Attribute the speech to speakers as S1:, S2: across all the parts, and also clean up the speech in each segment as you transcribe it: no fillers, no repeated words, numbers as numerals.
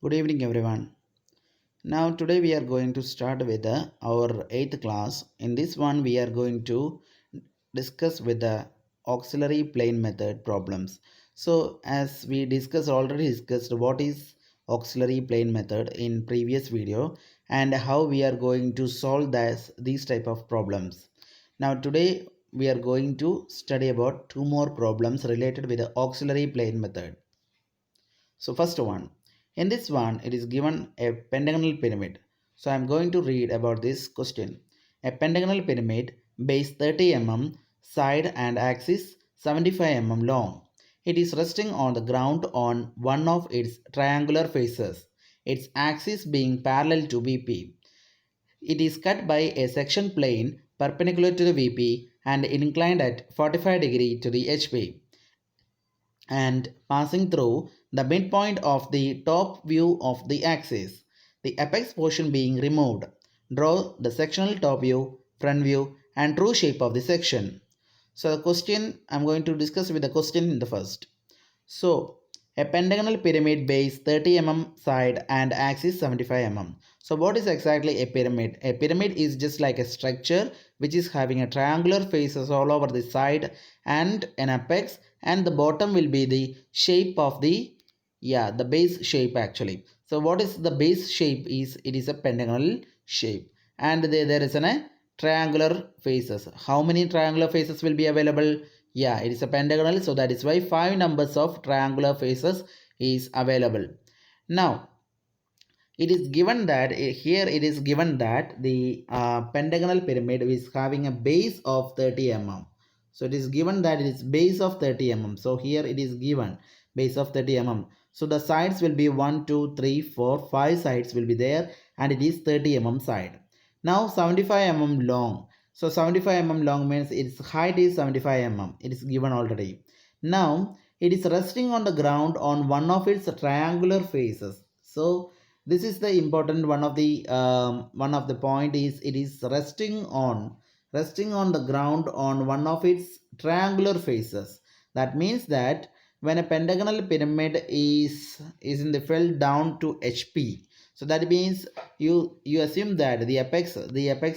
S1: Good evening, everyone. Now, today we are going to start with our 8th class. In this one, we are going to discuss with the auxiliary plane method problems. So, as we already discussed what is auxiliary plane method in previous video and how we are going to solve these type of problems. Now, today we are going to study about two more problems related with the auxiliary plane method. So first one, in this one it is given a pentagonal pyramid. So I am going to read about this question. A pentagonal pyramid base 30 mm, side and axis 75 mm long. It is resting on the ground on one of its triangular faces, its axis being parallel to VP. It is cut by a section plane perpendicular to the VP and inclined at 45 degree to the HP and passing through the midpoint of the top view of the axis, the apex portion being removed. Draw the sectional top view, front view and true shape of the section. So the question I'm going to discuss with the question in the first. So a pentagonal pyramid base 30 mm side and axis 75 mm. So what is exactly a pyramid? A pyramid is just like a structure which is having a triangular faces all over the side and an apex, and the bottom will be the shape of the base shape actually. So what is the base shape is it is a pentagonal shape, and there is a triangular faces. How many triangular faces will be available? Yeah, it is a pentagonal, so that is why 5 numbers of triangular faces is available. Now it is given that here it is given that the pentagonal pyramid is having a base of 30 mm. So it is given that it is base of 30 mm. So here it is given base of 30 mm. So the sides will be 1 2 3 4 5 sides will be there, and it is 30 mm side. Now 75 mm long. So 75 mm long means its height is 75 mm. It is given already. Now it is resting on the ground on one of its triangular faces. So this is the important one of the point is it is resting on the ground on one of its triangular faces. That means that when a pentagonal pyramid is in the fell down to HP, so that means you assume that the apex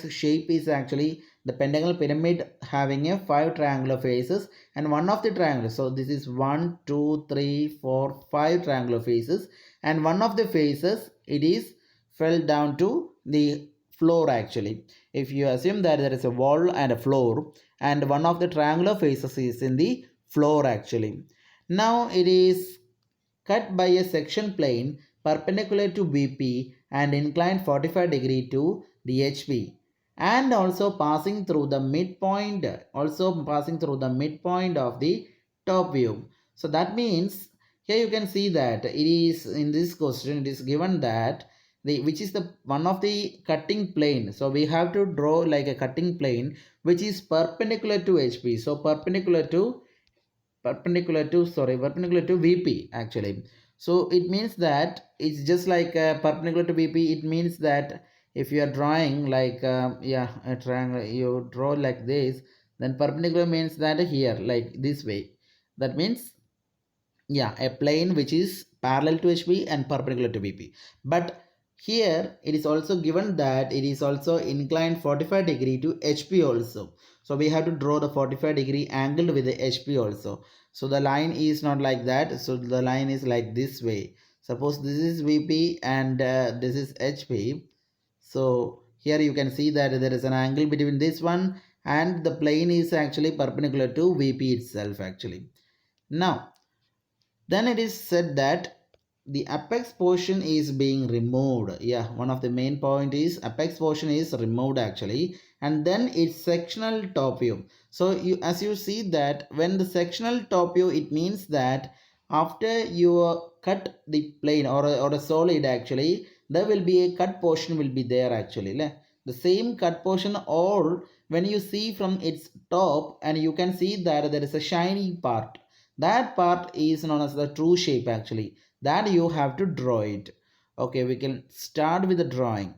S1: shape is actually the pentagonal pyramid having a 5 triangular faces and one of the triangles. So this is 1 2 3 4 5 triangular faces, and one of the faces it is fell down to the floor actually. If you assume that there is a wall and a floor, and one of the triangular faces is in the floor actually. Now it is cut by a section plane perpendicular to VP and inclined 45 degree to the HP, and also passing through the midpoint of the top view. So that means here you can see that it is in this question it is given that the which is the one of the cutting plane. So we have to draw like a cutting plane which is perpendicular to HP. So perpendicular to VP actually. So it means that it's just like perpendicular to VP. It means that if you are drawing like a triangle, you draw like this, then perpendicular means that here like this way. That means a plane which is parallel to HP and perpendicular to VP. But here it is also given that it is also inclined 45 degree to HP also. So we have to draw the 45 degree angle with the HP also. So the line is not like that. So the line is like this way. Suppose this is VP and this is HP. So here you can see that there is an angle between this one, and the plane is actually perpendicular to VP itself actually. Now then it is said that the apex portion is being removed. Yeah, one of the main point is apex portion is removed actually, and then it's sectional top view. So you as you see that when the sectional top view, it means that after you cut the plane or a solid actually, there will be a cut portion will be there actually. The same cut portion, or when you see from its top and you can see that there is a shiny part, that part is known as the true shape actually, that you have to draw it. Okay, we can start with the drawing.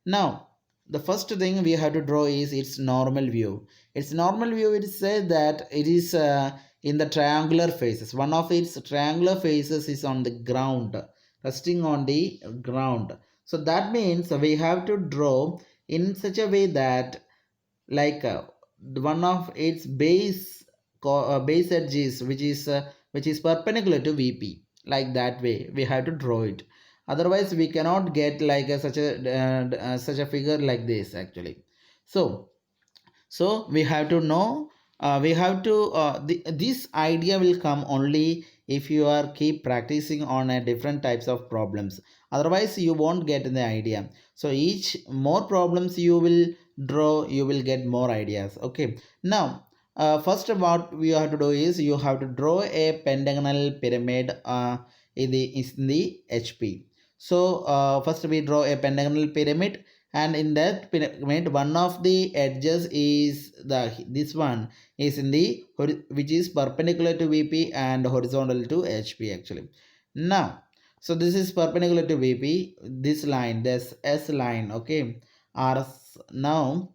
S1: Now the first thing we have to draw is its normal view. Its normal view, it says that it is in the triangular faces. One of its triangular faces is on the ground. resting on the ground. So that means we have to draw in such a way that like one of its base edges which is perpendicular to VP, like that way we have to draw it. Otherwise we cannot get like such a figure like this actually. So we have to know, we have to this idea will come only if you are keep practicing on a different types of problems. Otherwise you won't get the idea. So each more problems you will draw, you will get more ideas. Okay, now first what we have to do is you have to draw a pentagonal pyramid in the HP. So first we draw a pentagonal pyramid, and in that pyramid one of the edges is this one is in the which is perpendicular to VP and horizontal to HP actually. Now so this is perpendicular to VP, this line, this S line, okay, now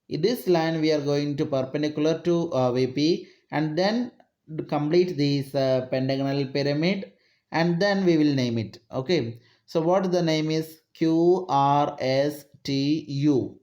S1: in this line we are going to perpendicular to VP, and then complete this pentagonal pyramid, and then we will name it. Okay, so what the name is? QRSTU.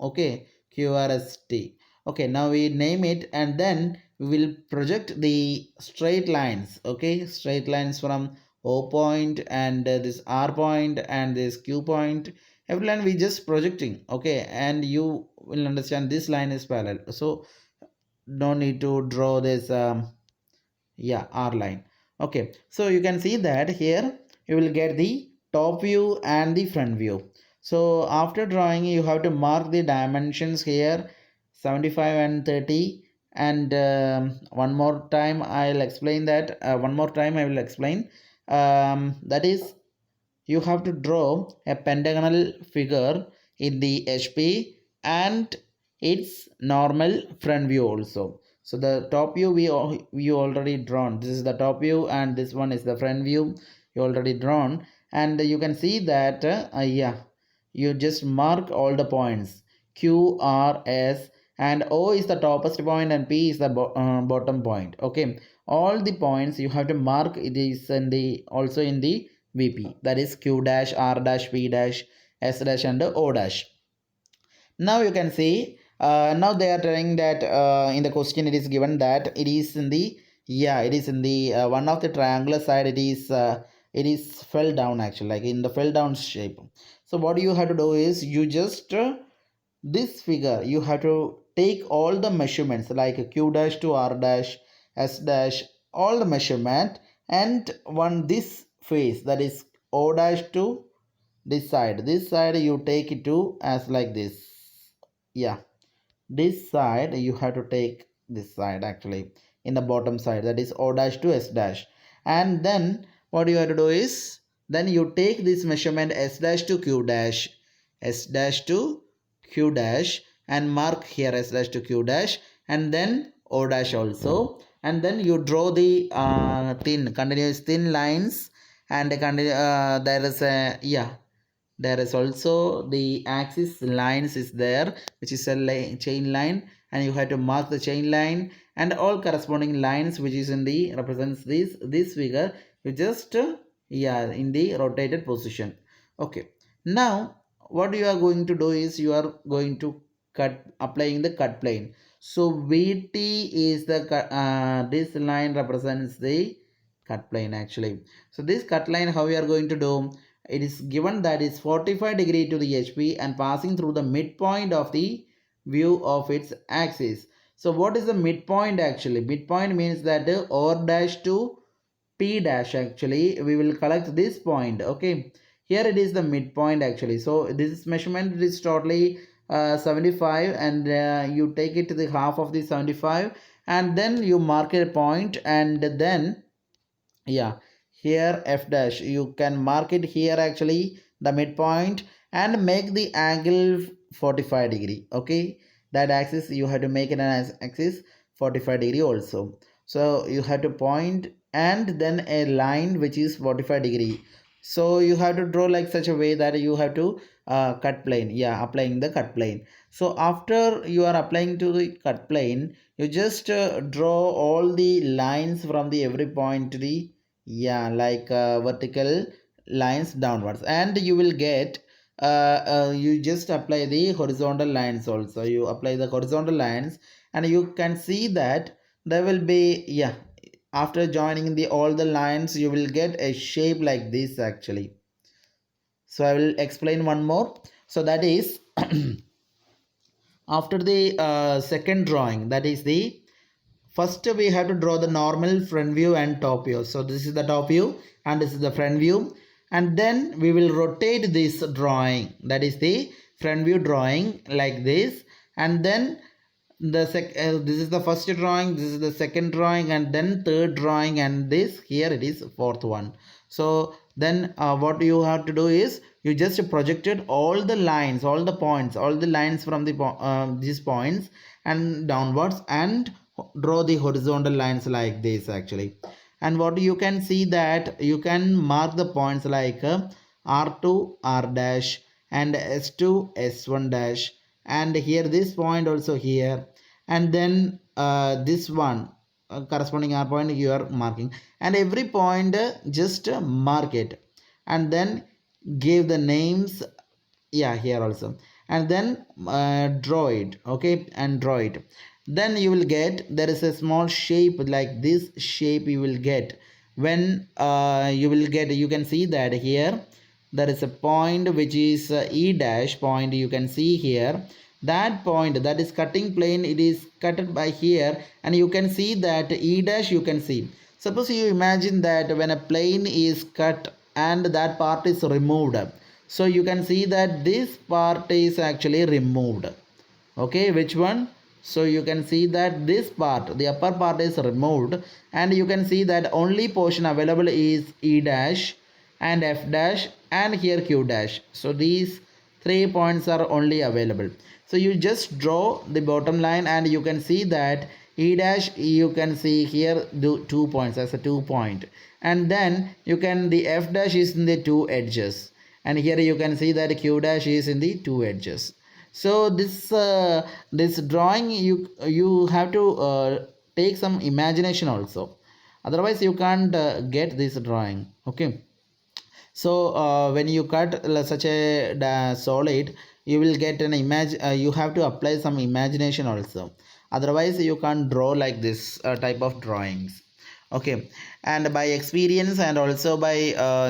S1: Okay, QRST. Okay, now we name it, and then we will project the straight lines. Okay, straight lines from O point and this R point and this Q point. Every line we just projecting. Okay, and you will understand this line is parallel. So no need to draw this yeah, R line. Okay, so you can see that here you will get the top view and the front view. So after drawing you have to mark the dimensions here 75 and 30, and one more time I'll explain that, one more time I will explain, that is you have to draw a pentagonal figure in the HP and its normal front view also. So the top view we already drawn. This is the top view and this one is the front view you already drawn, and you can see that yeah, you just mark all the points Q, R, S, and O is the topmost point and P is the bottom point. Okay, all the points you have to mark. It is in the also in the VP, that is Q dash, R dash, P dash, S dash, and O dash. Now you can see now they are telling that in the question it is given that it is in the, yeah, it is in the one of the triangular side, it is fell down actually, like in the fell down shape. So what you have to do is you just this figure you have to take all the measurements like Q dash to R dash, S dash, all the measurement, and one this face, that is O dash to this side you take it to as like this. Yeah, this side you have to take this side actually in the bottom side, that is O dash to S dash, and then what you have to do is then you take this measurement S dash to Q dash, S dash to Q dash, and mark here S dash to Q dash, and then O dash also, and then you draw the thin continuous thin lines, and there is a, yeah, there is also the axis lines is there, which is a chain line, and you have to mark the chain line and all corresponding lines which is in the represents this figure, you just yeah, in the rotated position. Okay, now what you are going to do is you are going to cut, applying the cut plane. So VT is the this line represents the cut plane actually. So this cut line, how we are going to do, it is given that is 45 degree to the HP and passing through the midpoint of the view of its axis. So what is the midpoint actually? Midpoint means that O dash to P dash actually we will collect this point. Okay, here it is the midpoint actually. So this measurement is totally 75, and you take it to the half of the 75, and then you mark a point, and then yeah, here F dash you can mark it here actually the midpoint, and make the angle 45 degree. Okay, that axis you have to make it an axis 45 degree also. So you have to point and then a line which is 45 degree. So you have to draw like such a way that you have to cut plane, yeah, applying the cut plane. So after you are applying to the cut plane, you just draw all the lines from the every point to the, yeah, like vertical lines downwards, and you will get you just apply the horizontal lines also. You apply the horizontal lines, and you can see that there will be, yeah, after joining the all the lines, you will get a shape like this actually. So I will explain one more. So that is after the second drawing, that is the first we have to draw the normal front view and top view. So this is the top view and this is the front view, and then we will rotate this drawing, that is the front view drawing, like this. And then this is the first drawing, this is the second drawing, and then third drawing, and this here it is fourth one. So then what you have to do is you just projected all the lines, all the points, all the lines from the these points and downwards, and draw the horizontal lines like this actually. And what you can see that you can mark the points like r2 r dash and s2 s1 dash, and here this point also here, and then this one corresponding r point you are marking, and every point just mark it, and then give the names, yeah, here also, and then draw it, okay, and draw it. Then you will get there is a small shape like this shape you will get when you will get, you can see that here there is a point which is e dash point, you can see here that point, that is cutting plane, it is cut by here, and you can see that e dash, you can see, suppose you imagine that when a plane is cut and that part is removed, so you can see that this part is actually removed, okay, which one? So you can see that this part, the upper part is removed, and you can see that only portion available is e dash and f dash and here q dash. So these 3 points are only available. So you just draw the bottom line, and you can see that e dash, you can see here do 2 points as a 2 point, and then you can, the f dash is in the two edges, and here you can see that q dash is in the two edges. So this drawing, you have to take some imagination also, otherwise you can't get this drawing, okay. So when you cut such a solid, you will get an image, you have to apply some imagination also, otherwise you can't draw like this type of drawings, okay. And by experience and also by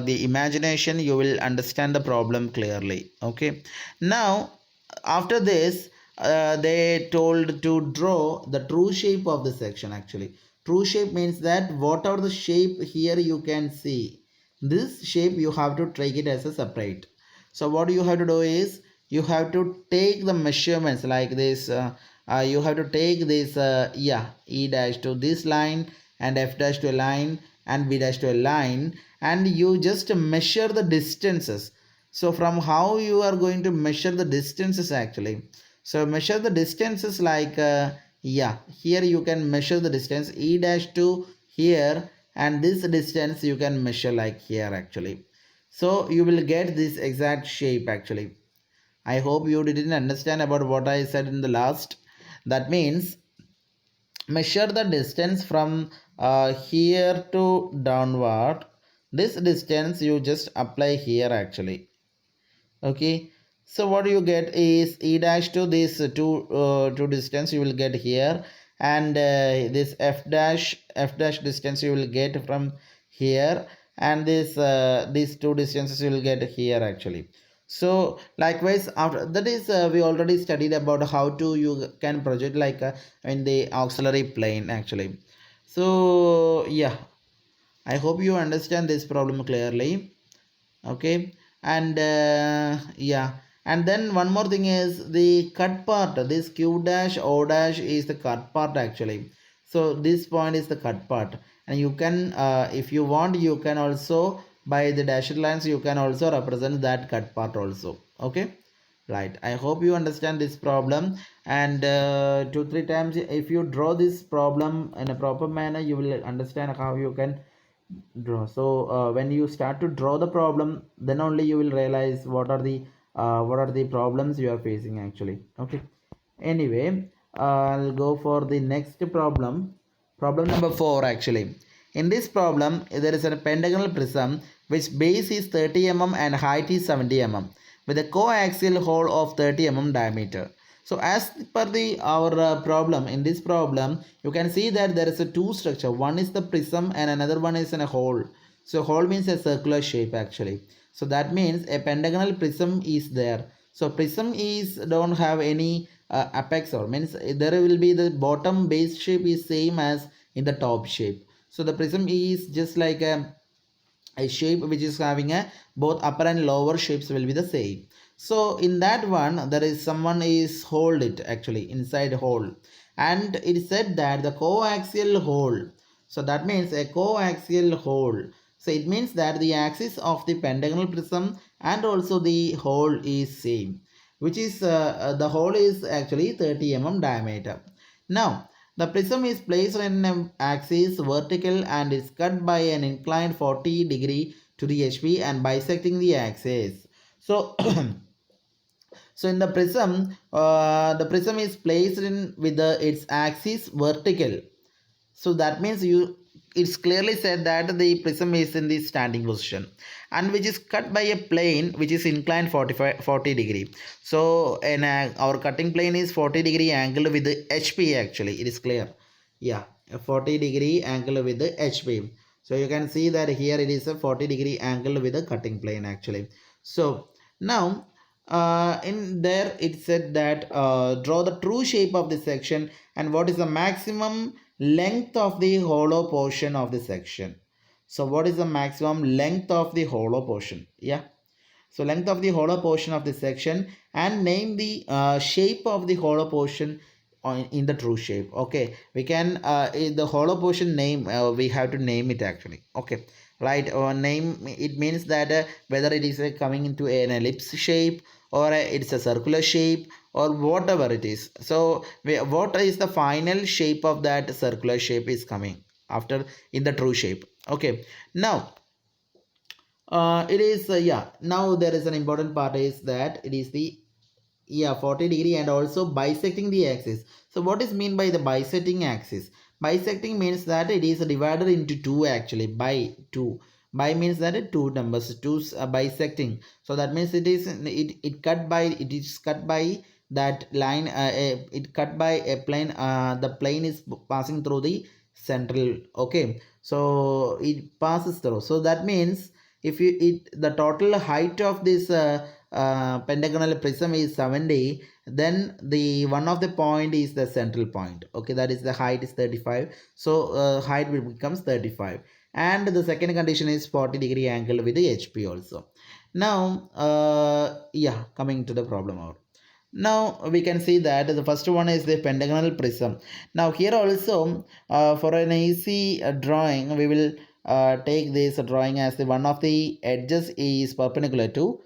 S1: the imagination, you will understand the problem clearly, okay. Now after this they told to draw the true shape of the section actually. True shape means that whatever the shape here you can see, this shape you have to take it as a separate. So what you have to do is you have to take the measurements like this, you have to take this yeah, e dash to this line and f dash to a line and b dash to a line, and you just measure the distances. So from how you are going to measure the distances actually, so measure the distances like yeah, here you can measure the distance e dash to here, and this distance you can measure like here actually. So you will get this exact shape actually. I hope you didn't understand about what I said in the last. That means measure the distance from here to downward. This distance you just apply here actually, okay. So what you get is e dash to this two distance you will get here, and this f dash distance you will get from here, and this these two distances you will get here actually. So likewise after that is we already studied about how to you can project like in the auxiliary plane actually. So yeah, I hope you understand this problem clearly, okay. And yeah, and then one more thing is the cut part, this q dash o dash is the cut part actually. So this point is the cut part, and you can if you want you can also by the dashed lines you can also represent that cut part also, okay. Right, I hope you understand this problem, and 2 3 times if you draw this problem in a proper manner, you will understand how you can draw. So when you start to draw the problem, then only you will realize what are the problems you are facing actually, okay. Anyway, I'll go for the next problem, problem number 4 actually. In this problem, there is a pentagonal prism which base is 30 mm and height is 70 mm with a coaxial hole of 30 mm diameter. So as per the our problem, in this problem you can see that there is a two structure. One is the prism and another one is in a hole. So hole means a circular shape actually. So that means a pentagonal prism is there. So prism is don't have any apex, or means there will be the bottom base shape is same as in the top shape. So the prism is just like a shape which is having a both upper and lower shapes will be the same. So in that one there is someone is hold it actually inside hole, and it said that the coaxial hole. So that means a coaxial hole. So it means that the axis of the pentagonal prism and also the hole is same, which is the hole is actually 30 mm diameter. Now the prism is placed in an axis vertical and is cut by an inclined 40-degree to the HP and bisecting the axis. So, so in the prism is placed in with its axis vertical. So that means it's clearly said that the prism is in the standing position and which is cut by a plane which is inclined 40 degree. So in our cutting plane is 40-degree angle with the HP actually. It is clear. Yeah, a 40-degree angle with the HP. So you can see that here it is a 40-degree angle with the cutting plane actually. So now in there it said that draw the true shape of the section and what is the maximum length of the hollow portion of the section. So what is the maximum length of the hollow portion? Yeah, so length of the hollow portion of the section and name the shape of the hollow portion in the true shape. Okay, we can in the hollow portion name we have to name it actually. Okay, right, or name it means that whether it is coming into an ellipse shape or it's a circular shape or whatever it is. So what is the final shape of that circular shape is coming after in the true shape. Okay, now it is yeah, now there is an important part is that it is the, yeah, 40-degree and also bisecting the axis. So what is mean by the bisecting axis? Bisecting means that it is divided into two actually, by two. By means that two numbers, two bisecting. So that means it is it is cut by that line. It cut by a plane. The plane is passing through the central. Okay, so it passes through. So that means if you the total height of this pentagonal prism is 70, then the one of the point is the central point. Okay, that is the height is 35. So height will becomes 35, and the second condition is 40-degree angle with the HP also. Now yeah, coming to the problem out. Now we can see that the first one is the pentagonal prism. Now here also for an easy drawing we will take this drawing as the one of the edges is perpendicular to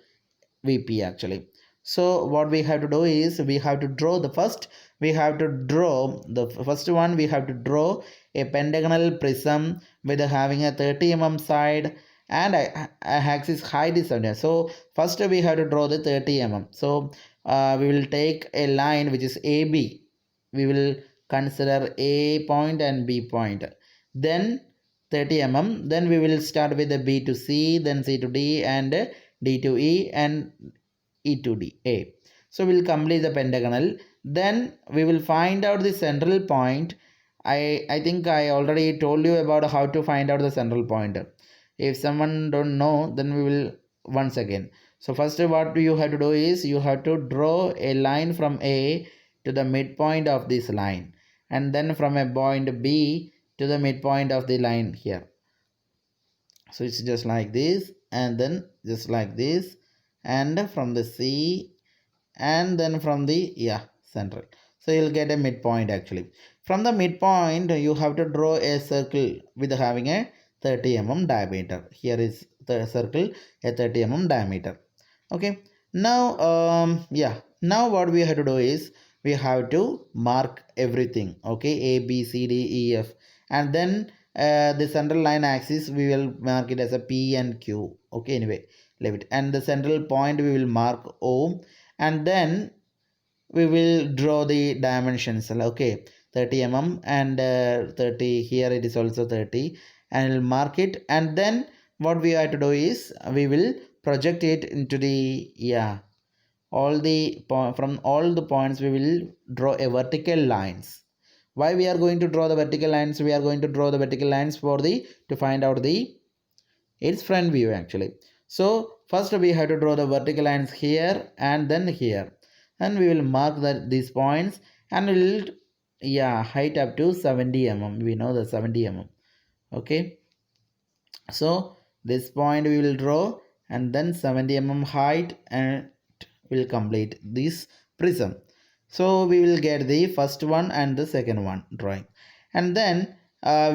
S1: VP actually. So what we have to do is we have to draw the first, we have to draw the first one, we have to draw a pentagonal prism with having a 30 mm side and a axis height is 70. So first we have to draw the 30 mm. So we will take a line which is AB. We will consider A point and B point. Then 30 mm. Then we will start with the B to C, then C to D and D to E and E to D A. So we'll complete the pentagonal. Then we will find out the central point. I think I already told you about how to find out the central point. If someone don't know, then we will once again. So first what you have to do is you have to draw a line from A to the midpoint of this line, and then from a point B to the midpoint of the line here. So it's just like this, and then just like this, and from the C, and then from the, yeah, central. So you'll get a midpoint actually. From the midpoint you have to draw a circle with having a 30 mm diameter. Here is the circle, a 30 mm diameter. Okay, now yeah, now what we have to do is we have to mark everything. Okay, A B C D E F, and then the central line axis we will mark it as a P and Q. Okay, anyway, leave it. And the central point we will mark O, and then we will draw the dimensions. Okay, 30 mm and 30 here, it is also 30, and we'll mark it, and then what we have to do is we will project it into the all the from all the points we will draw a vertical lines. Why we are going to draw the vertical lines? We are going to draw the vertical lines for the to find out the its front view actually. So first we have to draw the vertical lines here and then here, and we will mark that these points, and we will height up to 70 mm. We know the 70 mm. Okay, so this point we will draw, and then 70 mm height, and will complete this prism. So we will get the first one and the second one drawing, and then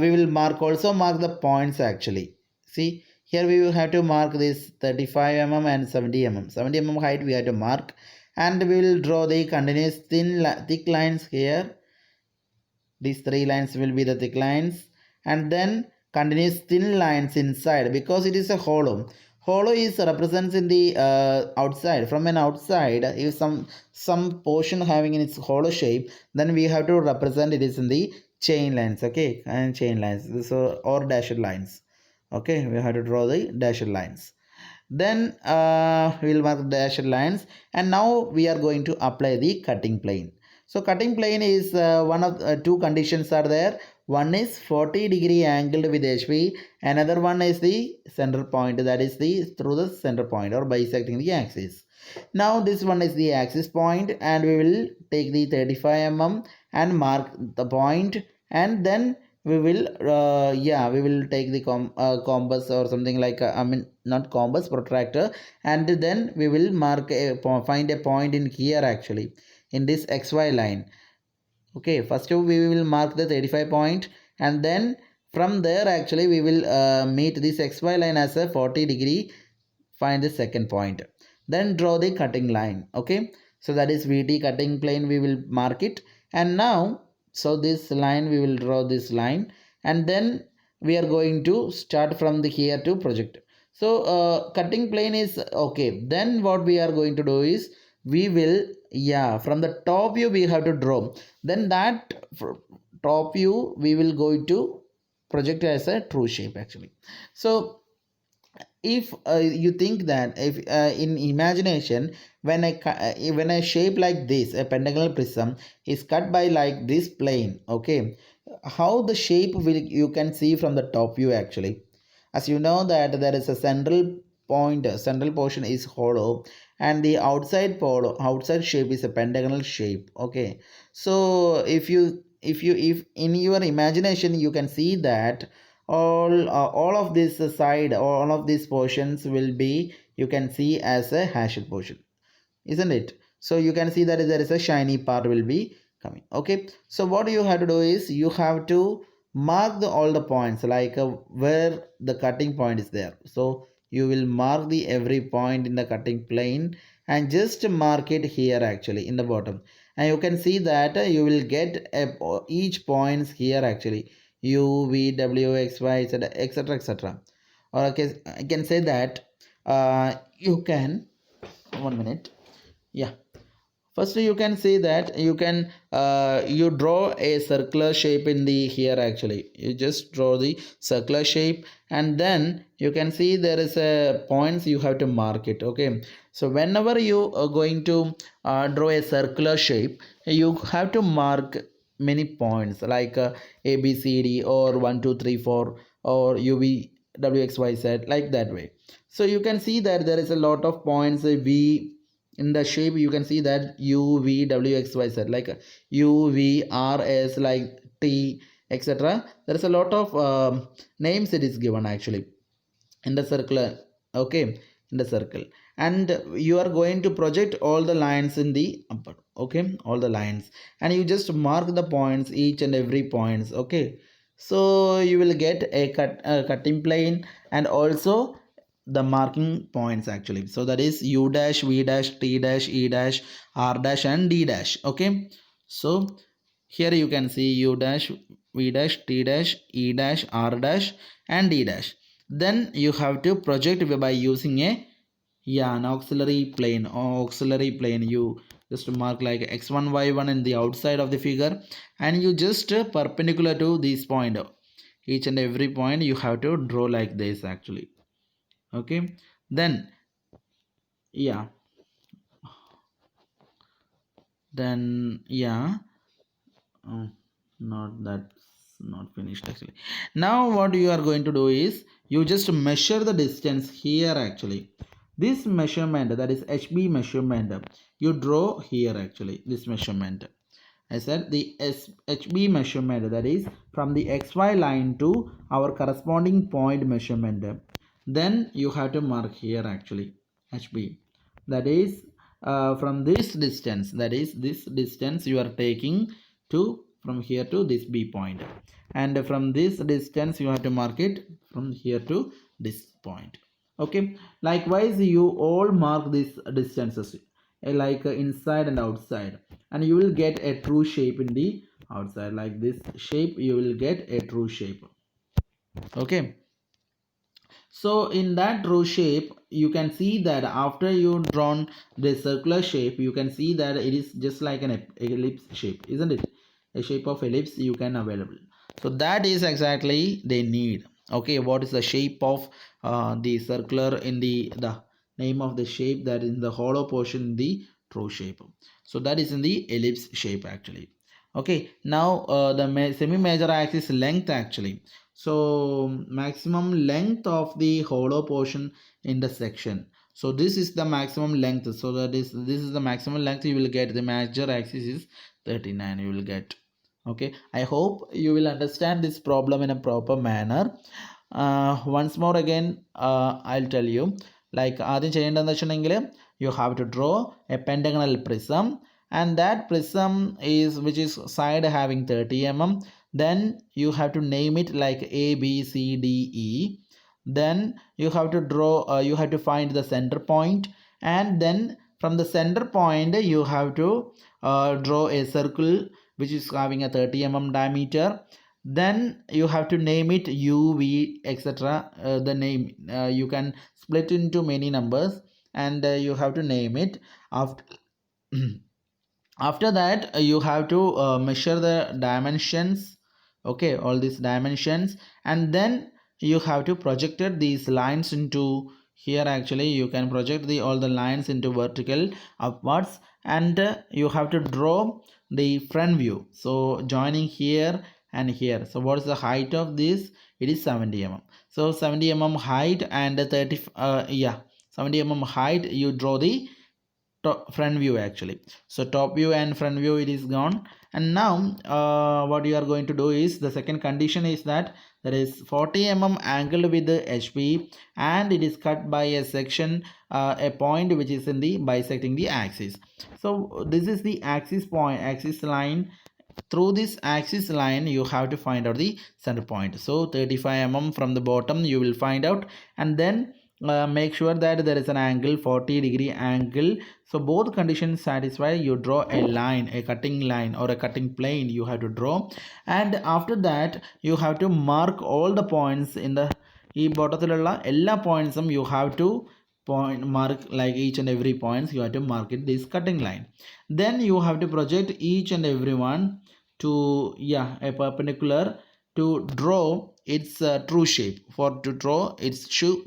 S1: we will mark the points actually. See here we will have to mark this 35 mm and 70 mm. 70 mm height we have to mark, and we will draw the continuous thick lines here. These three lines will be the thick lines, and then continuous thin lines inside, because it is a hollow. Hollow is represents in the outside. From an outside, if some portion having in its hollow shape, then we have to represent it is in the chain lines. Okay, and chain lines, so or dashed lines. Okay, we have to draw the dashed lines. Then we will mark dashed lines, and now we are going to apply the cutting plane. So cutting plane is one of two conditions are there. One is 40-degree angled with HP. Another one is the center point, that is the through the center point or bisecting the axis. Now this one is the axis point, and we will take the 35 mm and mark the point, and then we will we will take the compass or something like I mean not compass, protractor, and then we will mark find a point in here actually, in this xy line. Okay, first we will mark the 35 point, and then from there actually we will meet this xy line as a 40-degree. Find the second point, then draw the cutting line. Okay, so that is VT cutting plane, we will mark it. And now so this line we will draw this line, and then we are going to start from the here to project. So cutting plane is okay. Then what we are going to do is we will from the top view we have to draw, then that top view we will go to project as a true shape actually. So if you think that if in imagination, when a shape like this, a pentagonal prism is cut by like this plane, okay, how the shape will you can see from the top view actually. As you know that there is a central point, central portion is hollow, and the outside shape is a pentagonal shape. Okay, so if in your imagination you can see that all of this side, all of these portions will be, you can see as a hashed portion, isn't it? So you can see that there is a shiny part will be coming. Okay, so what you have to do is you have to mark all the points like where the cutting point is there. So you will mark the every point in the cutting plane, and just mark it here actually in the bottom, and you can see that you will get each points here actually, u v w x y z etc etc. Or okay, I can say that you can 1 minute. Yeah, first you can see that you can you draw a circular shape in the here actually. You just draw the circular shape, and then you can see there is a points you have to mark it. Okay, so whenever you are going to draw a circular shape, you have to mark many points like a b c d or 1 2 3 4 or u v w x y z, like that way. So you can see that there is a lot of points v in the shape. You can see that u v w x y z, like u v r s, like t etc. There is a lot of names it is given actually in the circular. Okay, in the circle, and you are going to project all the lines in the upper. Okay, all the lines, and you just mark the points, each and every points. Okay, so you will get a cutting plane, and also the marking points actually. So that is u dash, v dash, t dash, e dash, r dash, and d dash. Okay, so here you can see u dash, v dash, t dash, e dash, r dash, and d dash. Then you have to project by using an auxiliary plane or auxiliary plane. You just mark like x1 y1 in the outside of the figure, and you just perpendicular to this point, each and every point you have to draw like this actually. Okay, then yeah, then oh, not that's not finished actually. Now what you are going to do is you just measure the distance here actually. This measurement, that is HB measurement, you draw here actually, this measurement. I said the HB measurement, that is from the XY line to our corresponding point measurement. Then you have to mark here actually HB. That is from this distance, that is this distance you are taking to from here to this B point. And from this distance you have to mark it from here to this point. Okay. Likewise, you all mark these distances inside and outside, and you will get a true shape in the outside. Like this shape you will get a true shape. Okay, so in that true shape you can see that after you drawn the circular shape, you can see that it is just like an ellipse shape, isn't it? A shape of ellipse you can available. So that is exactly they need. Okay, what is the shape of the circular in the name of the shape, that is in the hollow portion in the true shape. So that is in the ellipse shape actually. Okay, now the semi major axis length actually. So maximum length of the hollow portion in the section. So this is the maximum length. So that is, this is the maximum length you will get. The major axis is 39 you will get. Okay, I hope you will understand this problem in a proper manner. Once more again, I'll tell you. Like ആദ്യം ചെയ്യേണ്ടതെന്ന് വെച്ചിട്ടുണ്ടെങ്കിൽ you have to draw a pentagonal prism, and that prism is which is side having 30 mm. Then you have to name it like A, B, C, D, E. Then you have to draw, you have to find the center point, and then from the center point you have to draw a circle which is having a 30 mm diameter. Then you have to name it U, V, etc. The name you can split into many numbers, and you have to name it. After after that you have to measure the dimensions. Okay, all these dimensions, and then you have to project these lines into here actually. You can project the all the lines into vertical upwards, and you have to draw the front view, so joining here and here. So what is the height of this? It is 70 mm. So 70 mm height and 30 70 mm height, you draw the front view actually. So top view and front view it is gone. And now what you are going to do is, the second condition is that there is 40 mm angle with the HB, and it is cut by a section, a point which is in the bisecting the axis. So this is the axis point, axis line. Through this axis line you have to find out the center point. So 35 mm from the bottom you will find out, and then make sure that there is an angle, 40-degree angle. So both conditions satisfied, you draw a line, a cutting line or a cutting plane you have to draw. And after that you have to mark all the points in the ഈ ബോട്ടത്തിലുള്ള എല്ലാ പോയിന്റ്സും you have to point mark, like each and every points you have to mark it this cutting line. Then you have to project each and every one to a perpendicular to draw its true shape. For to draw its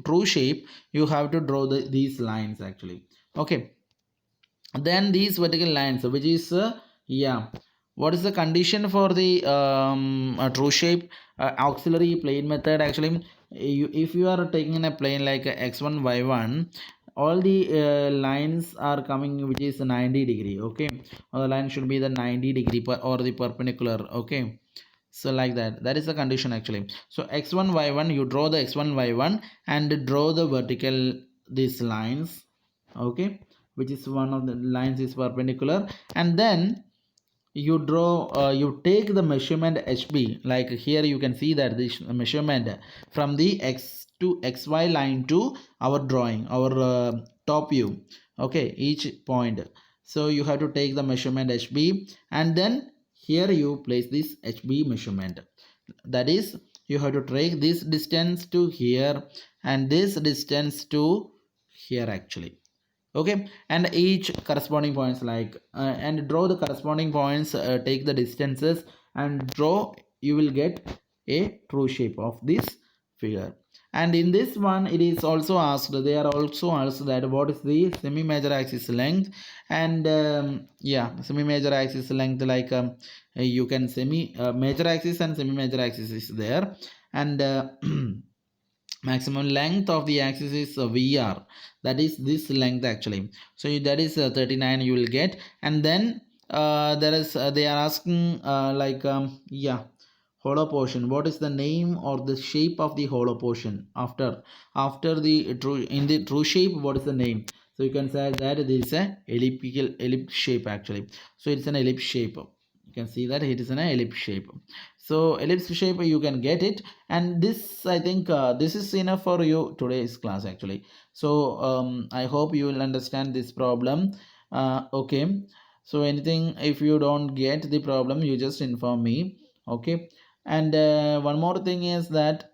S1: true shape you have to draw these lines actually. Okay, then these vertical lines which is what is the condition for the true shape auxiliary plane method actually? If you are taking a plane like x1 y1, all the lines are coming which is 90-degree. Okay, or the line should be the 90-degree or the perpendicular. Okay, so like that is the condition actually. So x1 y1, you draw the x1 y1 and draw the vertical these lines. Okay, which is one of the lines is perpendicular, and then you draw you take the measurement HB. Like here you can see that this measurement from the x to xy line to our drawing, our top view. Okay, each point. So you have to take the measurement HB, and then here you place this HB measurement. That is, you have to take this distance to here and this distance to here actually. Okay, and each corresponding points like and draw the corresponding points, take the distances and draw, you will get a true shape of this figure. And in this one it is also asked, they are also asked that what is the semi major axis length. And yeah, semi major axis length, like you can semi major axis and semi major axis is there. And maximum length of the axis is VR, that is this length actually. So that is 39 you will get. And then there is they are asking yeah, hollow portion, what is the name or the shape of the hollow portion after the true, in the true shape, what is the name? So you can say that it is a ellipse shape actually. So it's an ellipse shape, you can see that it is an ellipse shape. So ellipse shape you can get it. And this, I think this is enough for you today's class actually. So I hope you will understand this problem. Okay, so anything, if you don't get the problem, you just inform me. Okay. And one more thing is that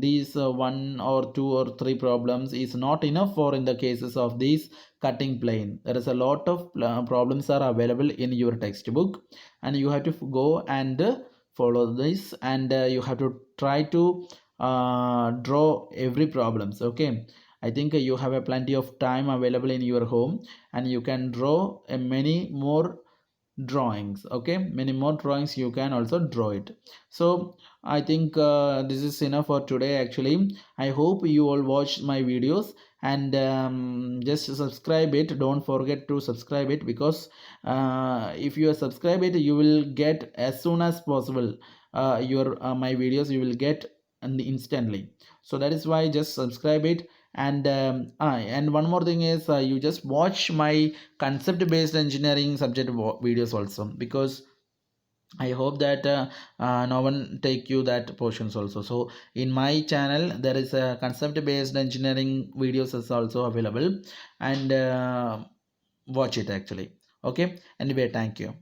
S1: these one or two or three problems is not enough for in the cases of these cutting plane. There is a lot of problems are available in your textbook, and you have to go and follow this, and you have to try to draw every problems. Okay, I think you have a plenty of time available in your home, and you can draw many more drawings. Okay, many more drawings you can also draw it. So I think this is enough for today actually. I hope you all watch my videos, and just subscribe it, don't forget to subscribe it, because if you subscribe it, you will get as soon as possible your my videos you will get instantly. So that is why just subscribe it. And one more thing is you just watch my concept based engineering subject videos also, because I hope that no one take you that portions also. So in my channel there is a concept based engineering videos is also available, and watch it actually. Okay, anyway, thank you.